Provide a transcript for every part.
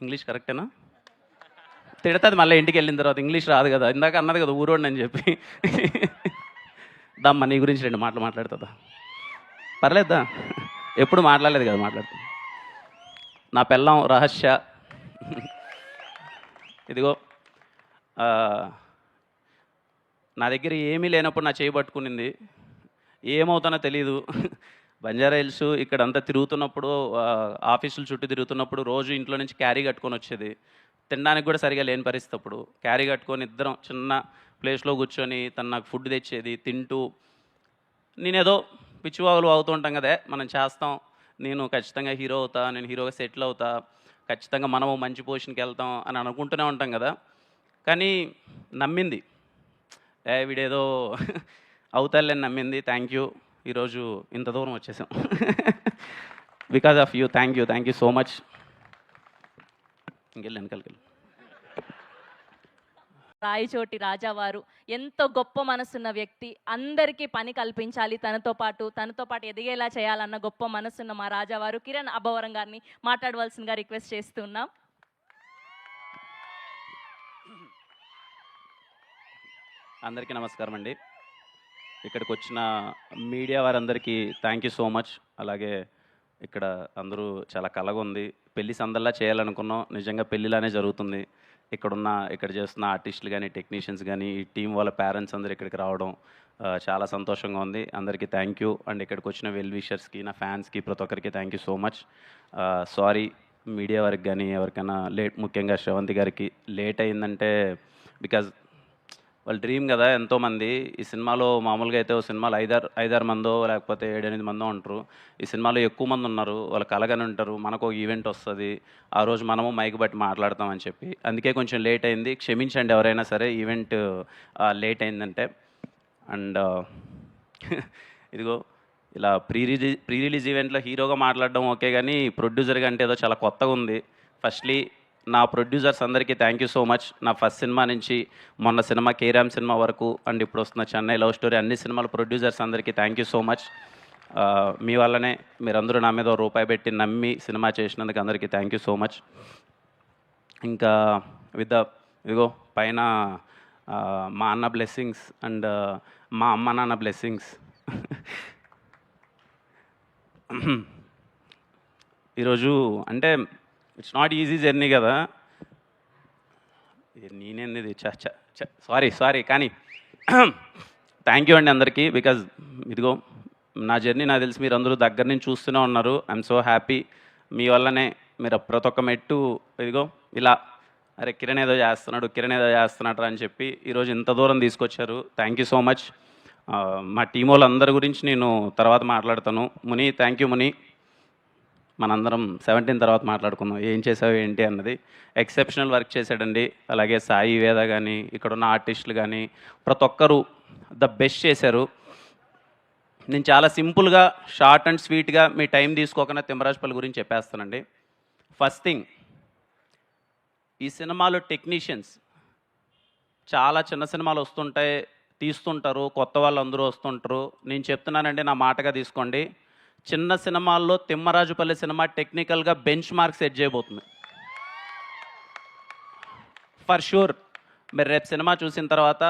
English కరెక్టేనా? తిడతది మళ్ళీ ఇంటికి వెళ్ళిన తర్వాత, ఇంగ్లీష్ రాదు కదా, ఇందాక అన్నది కదా ఊరోండి అని చెప్పి. దమ్మ నీ గురించి 2 మాటలు మాట్లాడుతుందా? పర్లేదా? ఎప్పుడు మాట్లాడలేదు కదా, మాట్లాడుతుంది. నా పెళ్ళాం రహస్య. ఇదిగో నా దగ్గర ఏమీ లేనప్పుడు నా చేయి పట్టుకునింది. ఏమవుతానో తెలీదు. బంజారా హిల్స్ ఇక్కడంతా తిరుగుతున్నప్పుడు, ఆఫీసుల చుట్టూ తిరుగుతున్నప్పుడు రోజు ఇంట్లో నుంచి క్యారీ కట్టుకొని వచ్చేది. తినడానికి కూడా సరిగా లేని పరిస్థితి. అప్పుడు క్యారీ కట్టుకొని ఇద్దరం చిన్న ప్లేస్లో కూర్చొని తను నాకు ఫుడ్ తెచ్చేది. తింటూ నేనేదో పిచ్చివాగులు అవుతూ ఉంటాం కదా, మనం చేస్తాం, నేను ఖచ్చితంగా హీరో అవుతా, నేను హీరోగా సెటిల్ అవుతా, ఖచ్చితంగా మనము మంచి పొజిషన్కి వెళ్తాం అని అనుకుంటూనే ఉంటాం కదా. కానీ నమ్మింది, వీడేదో అవుతాలేని నమ్మింది. Thank you. ఈరోజు ఇంత దూరం వచ్చేసాం. Because of you. Thank you so much. ఇంకెళ్ళి వెనకాలకి. రాయచోటి రాజావారు ఎంతో గొప్ప మనసున్న వ్యక్తి. అందరికీ పని కల్పించాలి, తనతో పాటు ఎదిగేలా చేయాలన్న గొప్ప మనసున్న మా రాజావారు కిరణ్ అబ్బవరం గారిని మాట్లాడవలసిందిగా రిక్వెస్ట్ చేస్తున్నాం. అందరికీ నమస్కారం అండి. ఇక్కడికి వచ్చిన మీడియా వారందరికీ థ్యాంక్ యూ సో మచ్. అలాగే ఇక్కడ అందరూ చాలా కలగా ఉంది. పెళ్లి సందల్లా చేయాలనుకున్నాం, నిజంగా పెళ్ళిలానే జరుగుతుంది. ఇక్కడ చేస్తున్న ఆర్టిస్టులు కానీ, టెక్నీషియన్స్ కానీ, ఈ టీం వాళ్ళ పేరెంట్స్ అందరూ ఇక్కడికి రావడం చాలా సంతోషంగా ఉంది. అందరికీ థ్యాంక్ యూ. అండ్ ఇక్కడికి వచ్చిన వెల్ విషర్స్కి, నా ఫ్యాన్స్కి, ప్రతి ఒక్కరికి thank you so much. Sorry media వారికి కానీ ఎవరికైనా లేట్, ముఖ్యంగా శ్రవంతి గారికి లేట్ అయిందంటే బికాజ్ వాళ్ళ డ్రీమ్ కదా ఎంతోమంది. ఈ సినిమాలో మామూలుగా అయితే ఓ సినిమాలో 5-6 మందో లేకపోతే 7-8 మందో ఉంటారు. ఈ సినిమాలో ఎక్కువ మంది ఉన్నారు. వాళ్ళు కలగానే ఉంటారు. మనకు ఒక ఈవెంట్ వస్తుంది, ఆ రోజు మనము మైక్ బట్టి మాట్లాడతామని చెప్పి, అందుకే కొంచెం లేట్ అయింది. క్షమించండి ఎవరైనా సరే ఈవెంట్ లేట్ అయిందంటే. అండ్ ఇదిగో ఇలా ప్రీ రిలీజ్ ఈవెంట్లో హీరోగా మాట్లాడడం ఓకే, కానీ ప్రొడ్యూసర్గా అంటే ఏదో చాలా కొత్తగా ఉంది. ఫస్ట్లీ నా ప్రొడ్యూసర్స్ అందరికీ థ్యాంక్ యూ సో మచ్. నా ఫస్ట్ సినిమా నుంచి మొన్న సినిమా కేరామ్ సినిమా వరకు అండ్ ఇప్పుడు వస్తున్న చెన్నై లవ్ స్టోరీ, అన్ని సినిమాల ప్రొడ్యూసర్స్ అందరికీ థ్యాంక్ యూ సో మచ్. మీ వల్లనే మీరందరూ నా మీద రూపాయి పెట్టి నమ్మి సినిమా చేసినందుకు అందరికీ థ్యాంక్ యూ సో మచ్. ఇంకా ఇదిగో పైన మా అన్న బ్లెస్సింగ్స్ అండ్ మా అమ్మ నాన్న బ్లెస్సింగ్స్. ఈరోజు అంటే ఇట్స్ నాట్ ఈజీ జర్నీ కదా. నేనేది సారీ కానీ థ్యాంక్ యూ అండి అందరికీ. బికాజ్ ఇదిగో నా జర్నీ నాకు తెలిసి మీరు అందరూ దగ్గర నుంచి చూస్తూనే ఉన్నారు. I'm so happy. మీ వల్లనే మీరు ప్రతి ఒక్క మెట్టు ఇదిగో ఇలా అరే కిరణ్ ఏదో చేస్తున్నాడు అని చెప్పి ఈరోజు ఇంత దూరం తీసుకొచ్చారు. Thank you so much. మా టీం వాళ్ళందరి గురించి నేను తర్వాత మాట్లాడతాను. ముని, థ్యాంక్ యూ ముని. మనందరం 17 తర్వాత మాట్లాడుకుందాం ఏం చేసావు ఏంటి అన్నది. ఎక్సెప్షనల్ వర్క్ చేశాడండి. అలాగే సాయి వేద కానీ, ఇక్కడున్న ఆర్టిస్టులు కానీ ప్రతి ఒక్కరూ ద బెస్ట్ చేశారు. నేను చాలా సింపుల్గా, షార్ట్ అండ్ స్వీట్గా, మీ టైం తీసుకోకుండా తిమ్మరాజుపల్లి గురించి చెప్పేస్తానండి. ఫస్ట్ థింగ్, ఈ సినిమాలో టెక్నీషియన్స్ చాలా చిన్న సినిమాలు వస్తుంటాయి, తీస్తుంటారు, కొత్త వాళ్ళు అందరూ వస్తుంటారు. నేను చెప్తున్నానండి, నా మాటగా తీసుకోండి, చిన్న సినిమాల్లో తిమ్మరాజుపల్లి సినిమా టెక్నికల్గా బెంచ్ మార్క్ సెట్ చేయబోతుంది ఫర్ షూర్. మీరు రేపు సినిమా చూసిన తర్వాత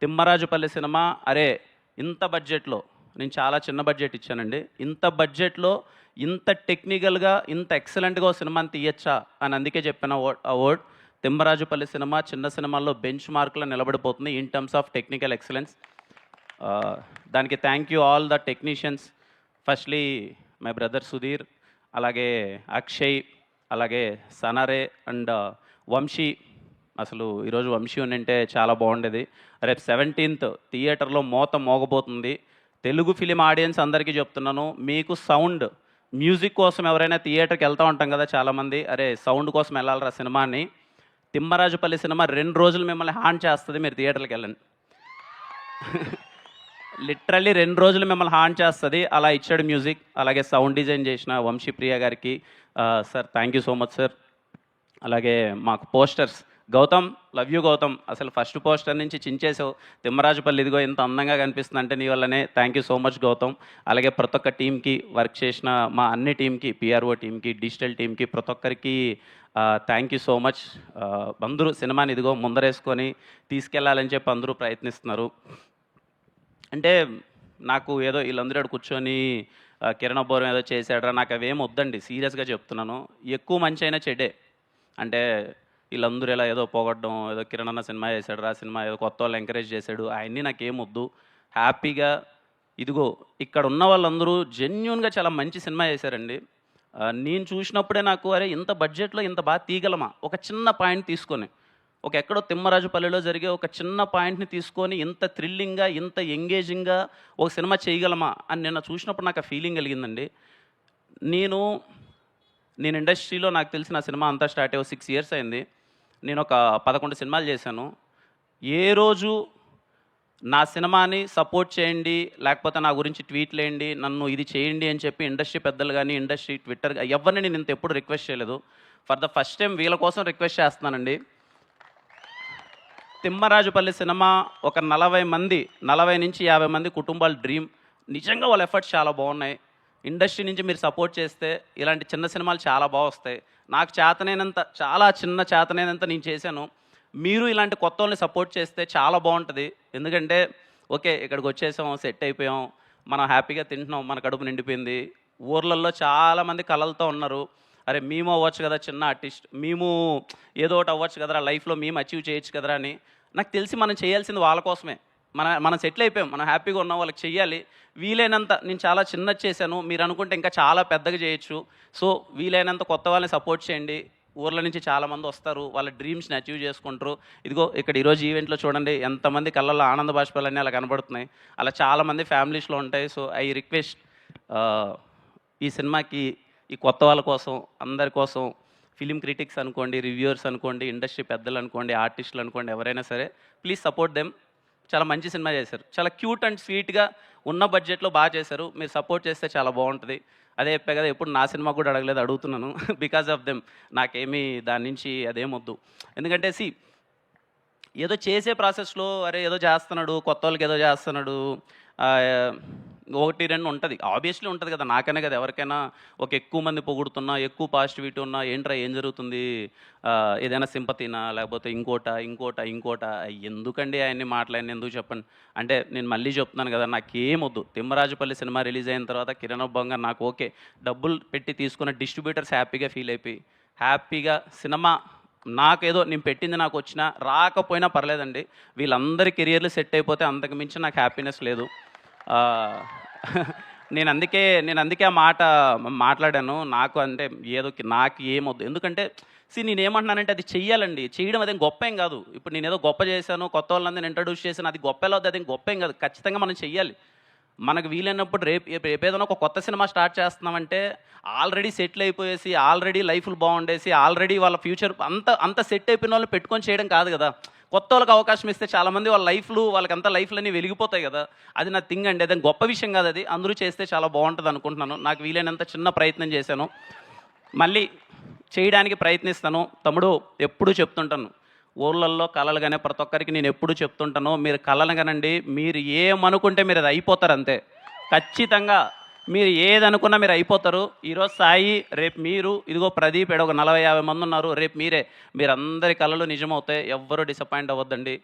తిమ్మరాజుపల్లి సినిమా అరే ఇంత బడ్జెట్లో, నేను చాలా చిన్న బడ్జెట్ ఇచ్చానండి, ఇంత బడ్జెట్లో ఇంత టెక్నికల్గా ఇంత ఎక్సలెంట్గా సినిమాని తీయచ్చా అని అందుకే చెప్పిన వర్డ్. తిమ్మరాజుపల్లి సినిమా చిన్న సినిమాల్లో బెంచ్ మార్క్లో నిలబడిపోతుంది in terms of technical excellence. దానికి thank you all the technicians. Firstly my brother Sudheer, అలాగే అక్షయ్, అలాగే సనరే అండ్ వంశీ. అసలు ఈరోజు వంశీ ఉంటే చాలా బాగుండేది. రేపు 17th థియేటర్లో మోగబోతుంది. తెలుగు ఫిలిం ఆడియన్స్ అందరికీ చెప్తున్నాను, మీకు సౌండ్ మ్యూజిక్ కోసం ఎవరైనా థియేటర్కి వెళ్తూ ఉంటాం కదా చాలామంది, అరే సౌండ్ కోసం వెళ్ళాలరా సినిమాని, తిమ్మరాజుపల్లి సినిమా 2 రోజులు మిమ్మల్ని హాన్ చేస్తుంది. మీరు థియేటర్కి వెళ్ళండి. లిటరల్లీ 2 రోజులు మిమ్మల్ని హాన్ చేస్తుంది. అలా ఇచ్చాడు మ్యూజిక్. అలాగే సౌండ్ డిజైన్ చేసిన వంశీప్రియ గారికి sir thank you so much sir. అలాగే మాకు posters Gautam love you Gautam, అసలు ఫస్ట్ పోస్టర్ నుంచి చించేసావు. తిమ్మరాజుపల్లి ఇదిగో ఇంత అందంగా కనిపిస్తుంది అంటే నీ వల్లనే. Thank you so much Gautam. అలాగే ప్రతి ఒక్క టీంకి, వర్క్ చేసిన మా అన్ని టీంకి, పిఆర్ఓ టీంకి, డిజిటల్ టీంకి, ప్రతి ఒక్కరికి థ్యాంక్ యూ సో మచ్. అందరూ సినిమాని ఇదిగో ముందరేసుకొని తీసుకెళ్లాలని చెప్పి అందరూ ప్రయత్నిస్తున్నారు. అంటే నాకు ఏదో వీళ్ళందరూ ఇక్కడ కూర్చొని కిరణ్ అబ్బోరం ఏదో చేశాడరా, నాకు అవేం వద్దండి, సీరియస్గా చెప్తున్నాను. ఎక్కువ మంచి అయినా చెడే. అంటే వీళ్ళందరూ ఇలా ఏదో పోగొట్టడం, ఏదో కిరణ్ అన్న సినిమా చేశాడు, సినిమా ఏదో కొత్త వాళ్ళు ఎంకరేజ్ చేశాడు, అవన్నీ నాకేం వద్దు. హ్యాపీగా ఇదిగో ఇక్కడ ఉన్న వాళ్ళందరూ జెన్యున్గా చాలా మంచి సినిమా చేశారండి. నేను చూసినప్పుడే నాకు అరే ఇంత బడ్జెట్లో ఇంత బాగా తీయగలమా, ఒక చిన్న పాయింట్ తీసుకొని, ఒక ఎక్కడో తిమ్మరాజుపల్లిలో జరిగే ఒక చిన్న పాయింట్ని తీసుకొని ఇంత థ్రిల్లింగ్గా, ఇంత ఎంగేజింగ్గా ఒక సినిమా చేయగలమా అని నిన్న చూసినప్పుడు నాకు ఆ ఫీలింగ్ కలిగిందండి. నేను ఇండస్ట్రీలో నాకు తెలిసిన సినిమా అంతా స్టార్ట్ అయ్యి 6 years అయింది. నేను ఒక 11 సినిమాలు చేశాను. ఏ రోజు నా సినిమాని సపోర్ట్ చేయండి, లేకపోతే నా గురించి ట్వీట్లు వేయండి, నన్ను ఇది చేయండి అని చెప్పి ఇండస్ట్రీ పెద్దలు కానీ, ఇండస్ట్రీ ట్విట్టర్ ఎవరిని నేను ఇంత ఎప్పుడు రిక్వెస్ట్ చేయలేదు. ఫర్ ద ఫస్ట్ టైం వీళ్ళ కోసం రిక్వెస్ట్ చేస్తున్నానండి. తిమ్మరాజుపల్లి సినిమా ఒక 40 నుంచి 50 మంది కుటుంబాల డ్రీమ్. నిజంగా వాళ్ళ ఎఫర్ట్స్ చాలా బాగున్నాయి. ఇండస్ట్రీ నుంచి మీరు సపోర్ట్ చేస్తే ఇలాంటి చిన్న సినిమాలు చాలా బాగా వస్తాయి. నాకు చేతనైనంత, చాలా చిన్న చేతనైనంత నేను చేశాను. మీరు ఇలాంటి కొత్త వాళ్ళని సపోర్ట్ చేస్తే చాలా బాగుంటుంది. ఎందుకంటే ఓకే, ఇక్కడికి వచ్చేసాం, సెట్ అయిపోయాం, మనం హ్యాపీగా తింటున్నాం, మన కడుపు నిండిపోయింది. ఊర్లలో చాలామంది కళలతో ఉన్నారు. అరే మేము అవ్వచ్చు కదా చిన్న ఆర్టిస్ట్, మేము ఏదో ఒకటి అవ్వచ్చు కదరా లైఫ్లో, మేము అచీవ్ చేయొచ్చు కదరా అని. నాకు తెలిసి మనం చేయాల్సింది వాళ్ళ కోసమే. మనం సెటిల్ అయిపోయాం, మనం హ్యాపీగా ఉన్నాం, వాళ్ళకి చెయ్యాలి. వీలైనంత నేను చాలా చిన్నది చేశాను, మీరు అనుకుంటే ఇంకా చాలా పెద్దగా చేయొచ్చు. సో వీలైనంత కొత్త వాళ్ళని సపోర్ట్ చేయండి. ఊర్ల నుంచి చాలామంది వస్తారు, వాళ్ళ డ్రీమ్స్ని అచీవ్ చేసుకుంటారు. ఇదిగో ఇక్కడ ఈరోజు ఈవెంట్లో చూడండి ఎంతమంది కళ్ళల్లో ఆనంద బాష్పాలన్నీ అలా కనబడుతున్నాయి. అలా చాలామంది ఫ్యామిలీస్లో ఉంటాయి. సో ఐ రిక్వెస్ట్ ఈ సినిమాకి, ఈ కొత్త వాళ్ళ కోసం, అందరి కోసం, ఫిలిం క్రిటిక్స్ అనుకోండి, రివ్యూవర్స్ అనుకోండి, ఇండస్ట్రీ పెద్దలు అనుకోండి, ఆర్టిస్టులు అనుకోండి, ఎవరైనా సరే ప్లీజ్ సపోర్ట్ దెమ్. చాలా మంచి సినిమా చేశారు, చాలా క్యూట్ అండ్ స్వీట్గా ఉన్న బడ్జెట్లో బాగా చేశారు. మీరు సపోర్ట్ చేస్తే చాలా బాగుంటుంది. అదే చెప్పే కదా, ఎప్పుడు నా సినిమా కూడా అడగలేదు, అడుగుతున్నాను. బికాజ్ ఆఫ్ దెమ్ నాకేమీ దాని నుంచి అదేమొద్దు. ఎందుకంటే ఏదో చేసే ప్రాసెస్లో అరే ఏదో చేస్తున్నాడు, కొత్త వాళ్ళకి ఏదో చేస్తున్నాడు, 1-2 ఉంటుంది, ఆబ్వియస్లీ ఉంటుంది కదా. నాకనే కదా, ఎవరికైనా ఒక ఎక్కువ మంది పొగుడుతున్నా, ఎక్కువ పాజిటివిటీ ఉన్నా ఏంట్రా ఏం జరుగుతుంది, ఏదైనా సింపతినా, లేకపోతే ఇంకోట ఎందుకండి ఆయన్ని మాట్లాడిన, ఎందుకు చెప్పండి. అంటే నేను మళ్ళీ చెప్తున్నాను కదా, నాకేమొద్దు. తిమ్మరాజుపల్లి సినిమా రిలీజ్ అయిన తర్వాత కిరణ్ అబ్బోరం నాకు ఓకే, డబ్బులు పెట్టి తీసుకున్న డిస్ట్రిబ్యూటర్స్ హ్యాపీగా ఫీల్ అయిపోయి, హ్యాపీగా సినిమా నాకేదో నేను పెట్టింది నాకు వచ్చినా రాకపోయినా పర్లేదండి, వీళ్ళందరి కెరియర్లు సెట్ అయిపోతే అంతకు మించి నాకు హ్యాపీనెస్ లేదు. నేను అందుకే ఆ మాట మాట్లాడాను. నాకు అంటే ఏదో నాకు ఏమొద్దు. ఎందుకంటే నేనేమంటున్నానంటే అది చెయ్యాలండి, చేయడం అదేం గొప్ప ఏం కాదు. ఇప్పుడు నేను ఏదో గొప్ప చేశాను, కొత్త వాళ్ళందరినీ ఇంట్రడ్యూస్ చేశాను, అది గొప్ప ఎలా అవుతుంది, అదేం గొప్ప ఏం కాదు. ఖచ్చితంగా మనం చెయ్యాలి. మనకు వీలైనప్పుడు రేపేదైనా ఒక కొత్త సినిమా స్టార్ట్ చేస్తున్నామంటే ఆల్రెడీ సెటిల్ అయిపోయేసి, ఆల్రెడీ లైఫ్లు బాగుండేసి, ఆల్రెడీ వాళ్ళ ఫ్యూచర్ అంత సెట్ అయిపోయిన వాళ్ళు పెట్టుకొని చేయడం కాదు కదా. కొత్త వాళ్ళకి అవకాశం ఇస్తే చాలామంది వాళ్ళ వాళ్ళకంతా లైఫ్లన్నీ వెలిగిపోతాయి కదా. అది నా థింగ్ అండి, అదే గొప్ప విషయం కాదు. అది అందరూ చేస్తే చాలా బాగుంటుంది అనుకుంటున్నాను. నాకు వీలైనంత చిన్న ప్రయత్నం చేశాను, మళ్ళీ చేయడానికి ప్రయత్నిస్తాను. తమ్ముడు ఎప్పుడూ చెప్తుంటాను, ఊర్లల్లో కళలు కానీ ప్రతి ఒక్కరికి నేను ఎప్పుడూ చెప్తుంటాను, మీరు కళలు కానండి, మీరు ఏమనుకుంటే మీరు అది అయిపోతారు అంతే. ఖచ్చితంగా మీరు ఏదనుకున్నా మీరు అయిపోతారు. ఈరోజు సాయి, రేపు మీరు, ఇదిగో ప్రదీప్, ఒక 40-50 మంది ఉన్నారు, రేపు మీరందరి కళలు నిజమవుతాయి. ఎవ్వరూ డిసప్పాయింట్ అవ్వద్దండి.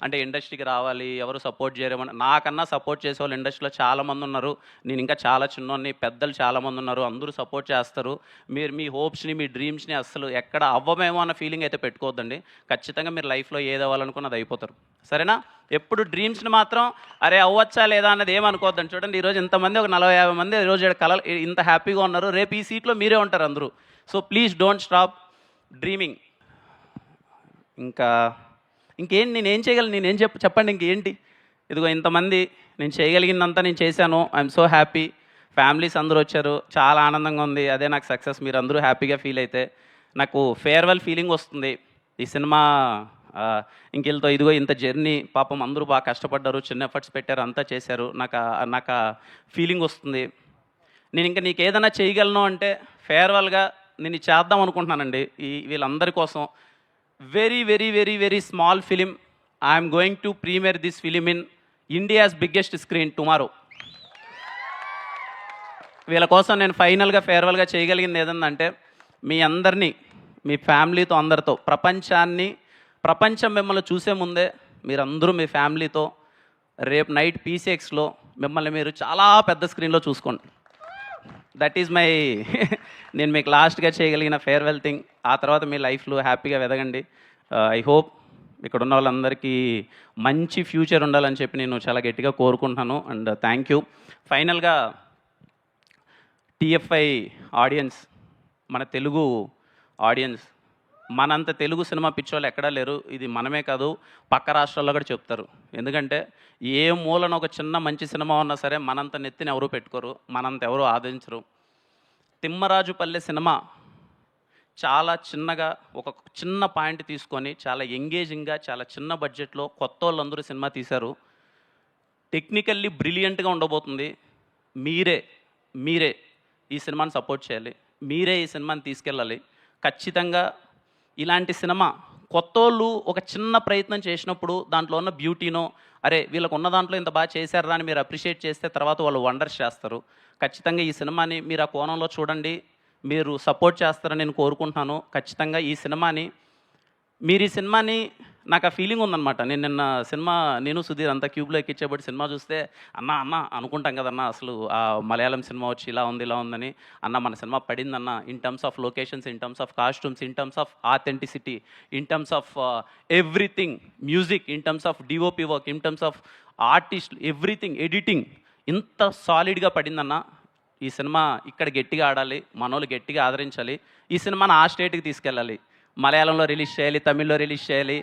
అంటే ఇండస్ట్రీకి రావాలి, ఎవరు సపోర్ట్ చేయరేమని, నాకన్నా సపోర్ట్ చేసే వాళ్ళు ఇండస్ట్రీలో చాలామంది ఉన్నారు. నేను ఇంకా చాలా చిన్నోన్ని, పెద్దలు చాలామంది ఉన్నారు, అందరూ సపోర్ట్ చేస్తారు. మీరు మీ హోప్స్ని, మీ డ్రీమ్స్ని అస్సలు ఎక్కడ అవ్వమేమో అన్న ఫీలింగ్ అయితే పెట్టుకోవద్దండి. ఖచ్చితంగా మీరు లైఫ్లో ఏది అవ్వాలనుకున్నది అయిపోతారు, సరేనా. ఎప్పుడు డ్రీమ్స్ని మాత్రం అరే అవ్వచ్చా లేదా అన్నది ఏమనుకోవద్దండి. చూడండి ఈరోజు ఇంతమంది, ఒక 40-50 మంది ఈరోజు కళలు ఇంత హ్యాపీగా ఉన్నారు, రేపు ఈ సీట్లో మీరే ఉంటారు అందరూ. So please don't stop dreaming. ఇంకేంటి నేనేం చేయగలను, చెప్పండి ఇంకేంటి. ఇదిగో ఇంతమంది, నేను చేయగలిగిందంతా నేను చేశాను. I'm so happy. ఫ్యామిలీస్ అందరూ వచ్చారు, చాలా ఆనందంగా ఉంది. అదే నాకు సక్సెస్. మీరు అందరూ హ్యాపీగా ఫీల్ అయితే నాకు ఫేర్వెల్ ఫీలింగ్ వస్తుంది. ఈ సినిమా ఇంకెళ్తో ఇదిగో ఇంత జర్నీ, పాపం అందరూ బాగా కష్టపడ్డారు, చిన్న ఎఫర్ట్స్ పెట్టారు, అంతా చేశారు. నాకు ఫీలింగ్ వస్తుంది. నేను ఇంకా నీకు ఏదైనా చేయగలను అంటే ఫేర్వెల్గా నేను చేద్దాం అనుకుంటున్నానండి. వీళ్ళందరి కోసం, very small film. I am going to premiere this film in India's biggest screen tomorrow. వీళ్ళ కోసం నేను ఫైనల్గా ఫేర్వెల్గా చేయగలిగింది ఏదంటే మీ అందరినీ మీ ఫ్యామిలీతో అందరితో ప్రపంచం మిమ్మల్ని చూసే ముందే మీరందరూ మీ ఫ్యామిలీతో రేపు నైట్ పీసీఎక్స్లో మిమ్మల్ని మీరు చాలా పెద్ద స్క్రీన్లో చూసుకోండి. దట్ ఈజ్ మై నేను మీకు లాస్ట్గా చేయగలిగిన ఫేర్వెల్ థింగ్. ఆ తర్వాత మీ లైఫ్లో హ్యాపీగా ఎదగండి. ఐ హోప్ ఇక్కడ ఉన్న వాళ్ళందరికీ మంచి ఫ్యూచర్ ఉండాలని చెప్పి నేను చాలా గట్టిగా కోరుకుంటున్నాను. And thank you. ఫైనల్గా టీఎఫ్ఐ ఆడియన్స్, మన తెలుగు ఆడియన్స్, మనంత తెలుగు సినిమా పిచ్చోళ్ళు ఎక్కడా లేరు. ఇది మనమే కాదు, పక్క రాష్ట్రాల్లో కూడా చెప్తారు. ఎందుకంటే ఏ మూలన ఒక చిన్న మంచి సినిమా ఉన్నా సరే మనంత నెత్తిని ఎవరూ పెట్టుకోరు, మనంత ఎవరూ ఆదరించరు. తిమ్మరాజుపల్లె సినిమా చాలా చిన్నగా ఒక చిన్న పాయింట్ తీసుకొని చాలా ఎంగేజింగ్గా చాలా చిన్న బడ్జెట్లో కొత్త వాళ్ళందరూ సినిమా తీశారు. టెక్నికల్లీ బ్రిలియంట్గా ఉండబోతుంది. మీరే ఈ సినిమాని సపోర్ట్ చేయాలి. మీరే ఈ సినిమాని తీసుకెళ్ళాలి. ఖచ్చితంగా ఇలాంటి సినిమా కొత్తోళ్ళు ఒక చిన్న ప్రయత్నం చేసినప్పుడు దాంట్లో ఉన్న బ్యూటీనో, అరే వీళ్ళకు ఉన్న దాంట్లో ఇంత బాగా చేశారా అని మీరు అప్రిషియేట్ చేస్తే తర్వాత వాళ్ళు వండర్స్ చేస్తారు. ఖచ్చితంగా ఈ సినిమాని మీరు ఆ కోణంలో చూడండి, మీరు సపోర్ట్ చేస్తారని నేను కోరుకుంటున్నాను. ఖచ్చితంగా ఈ సినిమాని నాకు ఆ ఫీలింగ్ ఉందన్నమాట. నేను సుధీర్ అంతా క్యూబ్లో ఎక్కించేబట్టి సినిమా చూస్తే అన్న అనుకుంటాం కదన్నా, అసలు ఆ మలయాళం సినిమా వచ్చి ఇలా ఉందని. మన సినిమా పడిందన్న, in terms of locations, in terms of costumes, in terms of authenticity, in terms of everything, music, in terms of DOP work, in terms of artist, everything, editing ఇంత సాలిడ్గా పడిందన్న. ఈ సినిమా ఇక్కడ గట్టిగా ఆడాలి, మనోళ్ళు గట్టిగా ఆదరించాలి. ఈ సినిమాని ఆ స్టేట్కి తీసుకెళ్ళాలి. మలయాళంలో రిలీజ్ చేయాలి, తమిళ్లో రిలీజ్ చేయాలి.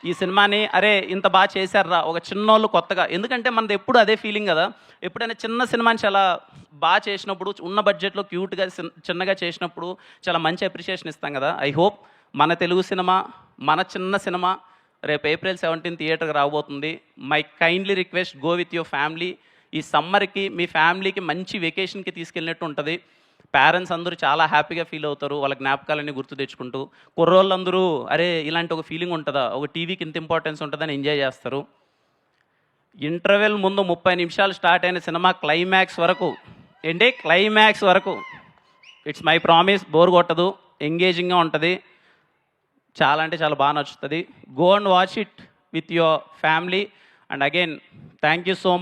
ఈ సినిమాని అరే ఇంత బాగా చేశారా ఒక చిన్నోళ్ళు కొత్తగా. ఎందుకంటే మనది ఎప్పుడు అదే ఫీలింగ్ కదా, ఎప్పుడైనా చిన్న సినిమాని చాలా బాగా చేసినప్పుడు, ఉన్న బడ్జెట్లో క్యూట్గా చిన్నగా చేసినప్పుడు చాలా మంచి అప్రిషియేషన్ ఇస్తాం కదా. ఐ హోప్ మన తెలుగు సినిమా, మన చిన్న సినిమా రేపు April 17 థియేటర్కి రాబోతుంది. My kindly request, go with your family. ఈ సమ్మర్కి మీ ఫ్యామిలీకి మంచి వెకేషన్కి తీసుకెళ్ళినట్టు ఉంటుంది. పేరెంట్స్ అందరూ చాలా హ్యాపీగా ఫీల్ అవుతారు, వాళ్ళ జ్ఞాపకాలన్నీ గుర్తు తెచ్చుకుంటూ. కుర్రోళ్ళందరూ అరే ఇలాంటి ఒక ఫీలింగ్ ఉంటుందా, ఒక టీవీకి ఇంత ఇంపార్టెన్స్ ఉంటుందని ఎంజాయ్ చేస్తారు. ఇంటర్వెల్ ముందు 30 నిమిషాలు స్టార్ట్ అయిన సినిమా క్లైమాక్స్ వరకు ఇట్స్ మై ప్రామిస్, బోర్ కొట్టదు, ఎంగేజింగ్గా ఉంటుంది, చాలా అంటే చాలా బాగా నచ్చుతుంది. Go and watch it with your family. And again thank you so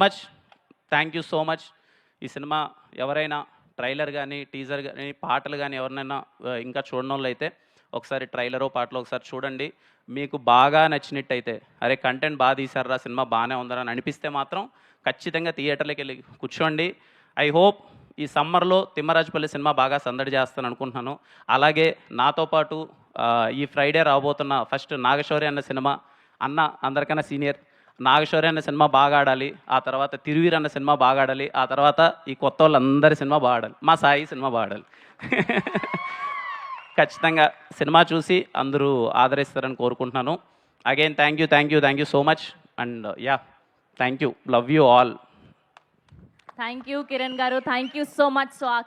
much. ఈ సినిమా ఎవరైనా ట్రైలర్ కానీ, టీజర్ కానీ, పాటలు కానీ ఎవరినైనా ఇంకా చూడని వాళ్ళు అయితే ఒకసారి ట్రైలరో పాటలో ఒకసారి చూడండి. మీకు బాగా నచ్చినట్టయితే అరే కంటెంట్ బాగా తీశారా, సినిమా బాగానే ఉందని అనిపిస్తే మాత్రం ఖచ్చితంగా థియేటర్లోకి వెళ్ళి కూర్చోండి. ఐ హోప్ ఈ సమ్మర్లో తిమ్మరాజుపల్లి సినిమా బాగా సందడి చేస్తాను అనుకుంటున్నాను. అలాగే నాతో పాటు ఈ ఫ్రైడే రాబోతున్న ఫస్ట్ నాగశౌర్య అన్న సినిమా, అందరికన్నా సీనియర్ నాగశౌర్య అన్న సినిమా బాగా ఆడాలి, ఆ తర్వాత తిరువీర్ అన్న సినిమా బాగా ఆడాలి, ఆ తర్వాత ఈ కొత్త వాళ్ళందరి సినిమా బాగా ఆడాలి, మా సాయి సినిమా బాగా ఆడాలి. ఖచ్చితంగా సినిమా చూసి అందరూ ఆదరిస్తారని కోరుకుంటున్నాను. Again thank you so much. And yeah, thank you, love you all. Thank you Kiran garu, thank you so much. So ah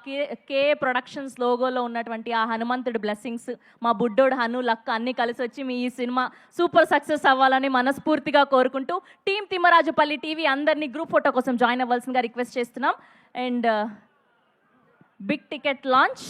K productions లోగోలో ఉన్నటువంటి ఆ హనుమంతుడి బ్లెస్సింగ్స్, మా బుడ్డోడు హను లక్క అన్నీ కలిసి వచ్చి మీ ఈ సినిమా సూపర్ సక్సెస్ అవ్వాలని మనస్ఫూర్తిగా కోరుకుంటూ టీమ్ తిమ్మరాజుపల్లి టీవీ అందరినీ గ్రూప్ ఫోటో కోసం జాయిన్ అవ్వాల్సిందిగా రిక్వెస్ట్ చేస్తున్నాం. And big ticket launch